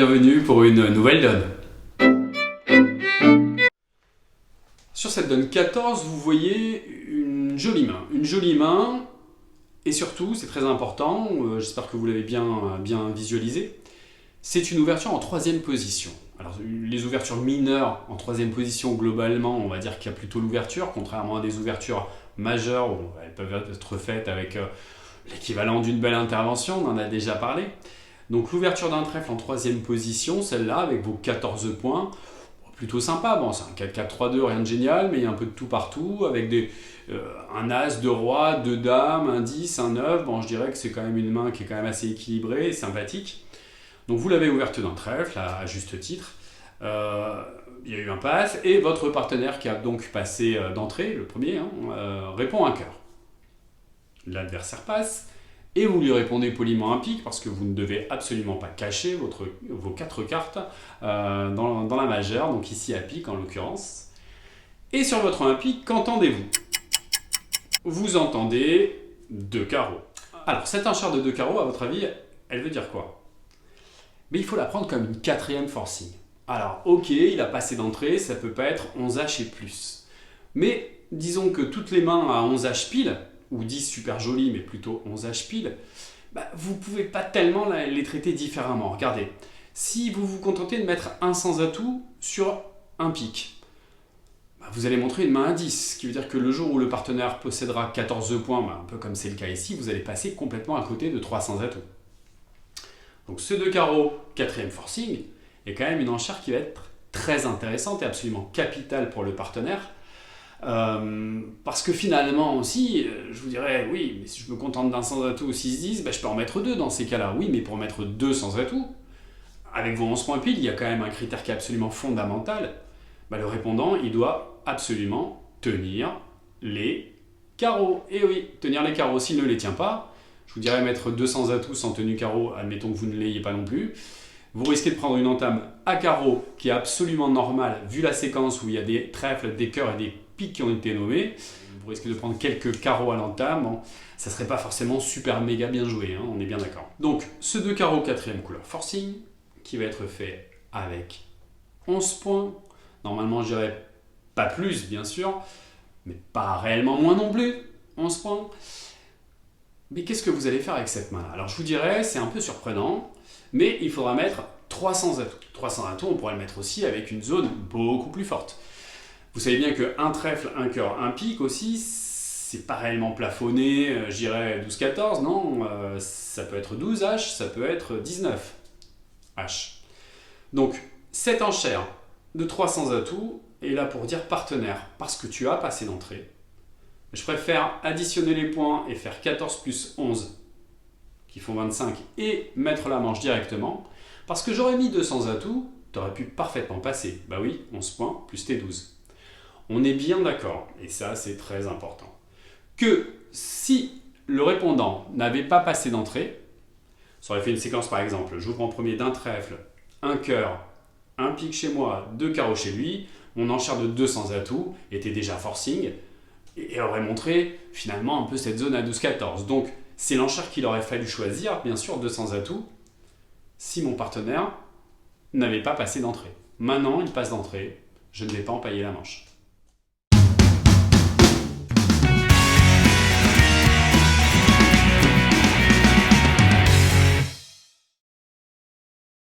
bienvenue pour une nouvelle donne. Sur cette donne 14, vous voyez une jolie main. Une jolie main, et surtout, c'est très important, j'espère que vous l'avez bien visualisé, c'est une ouverture en troisième position. Alors, les ouvertures mineures en troisième position, globalement, on va dire qu'il y a plutôt l'ouverture, contrairement à des ouvertures majeures où elles peuvent être faites avec l'équivalent d'une belle intervention, on en a déjà parlé. Donc l'ouverture d'un trèfle en troisième position, celle-là, avec vos 14 points, plutôt sympa. Bon, c'est un 4-4-3-2, rien de génial, mais il y a un peu de tout partout, avec un as, deux rois, deux dames, un 10, un 9. Bon, je dirais que c'est quand même une main qui est quand même assez équilibrée et sympathique. Donc vous l'avez ouverte d'un trèfle, à juste titre. Il y a eu un pass, et votre partenaire qui a donc passé d'entrée, le premier, répond un cœur. L'adversaire passe, et vous lui répondez poliment un pique, parce que vous ne devez absolument pas cacher vos 4 cartes dans la majeure, donc ici à pique en l'occurrence. Et sur votre 1 pique, qu'entendez-vous? Vous entendez 2 carreaux. Alors, cette enchère de 2 carreaux, à votre avis, elle veut dire quoi? Mais il faut la prendre comme une 4e forcing. Alors, ok, il a passé d'entrée, ça peut pas être 11H et plus. Mais disons que toutes les mains à 11H pile, ou 10 super jolies, mais plutôt 11H pile, vous ne pouvez pas tellement les traiter différemment. Regardez, si vous vous contentez de mettre un sans atout sur un pique, vous allez montrer une main à 10, ce qui veut dire que le jour où le partenaire possédera 14 points, un peu comme c'est le cas ici, vous allez passer complètement à côté de 3 sans atout. Donc ce 2 carreaux, 4e forcing, est quand même une enchère qui va être très intéressante et absolument capitale pour le partenaire. Parce que finalement aussi, je vous dirais, oui, mais si je me contente d'un sans atout 6-10, je peux en mettre 2 dans ces cas-là. Oui, mais pour mettre 2 sans atout, avec vos 11 points pile, il y a quand même un critère qui est absolument fondamental. Le répondant, il doit absolument tenir les carreaux. Et oui, tenir les carreaux. S'il ne les tient pas, je vous dirais mettre 2 sans atout sans tenue carreau, admettons que vous ne l'ayez pas non plus, vous risquez de prendre une entame à carreau qui est absolument normale, vu la séquence où il y a des trèfles, des cœurs et des piques qui ont été nommés. Vous risquez de prendre quelques carreaux à l'entame. Bon, ça ne serait pas forcément super méga bien joué, on est bien d'accord. Donc, ce 2 carreaux 4e couleur forcing, qui va être fait avec 11 points. Normalement, je dirais pas plus, bien sûr, mais pas réellement moins non plus. 11 points. Mais qu'est-ce que vous allez faire avec cette main-là? Alors, je vous dirais, c'est un peu surprenant, mais il faudra mettre 300 atouts. 300 atouts, on pourrait le mettre aussi avec une zone beaucoup plus forte. Vous savez bien qu'un trèfle, un cœur, un pique aussi, c'est pas réellement plafonné, je dirais 12-14, non, ça peut être 12H, ça peut être 19H. Donc, cette enchère de 300 atouts est là pour dire partenaire, parce que tu as passé d'entrée. Je préfère additionner les points et faire 14 plus 11, qui font 25, et mettre la manche directement, parce que j'aurais mis 200 atouts, tu aurais pu parfaitement passer. Bah oui, 11 points plus tes 12. On est bien d'accord, et ça c'est très important, que si le répondant n'avait pas passé d'entrée, ça aurait fait une séquence par exemple, j'ouvre en premier d'un trèfle, un cœur, un pique chez moi, 2 carreaux chez lui, mon enchère de 200 atouts était déjà forcing, et aurait montré finalement un peu cette zone à 12-14. Donc c'est l'enchère qu'il aurait fallu choisir, bien sûr 200 atouts, si mon partenaire n'avait pas passé d'entrée. Maintenant il passe d'entrée, je ne vais pas empailler la manche.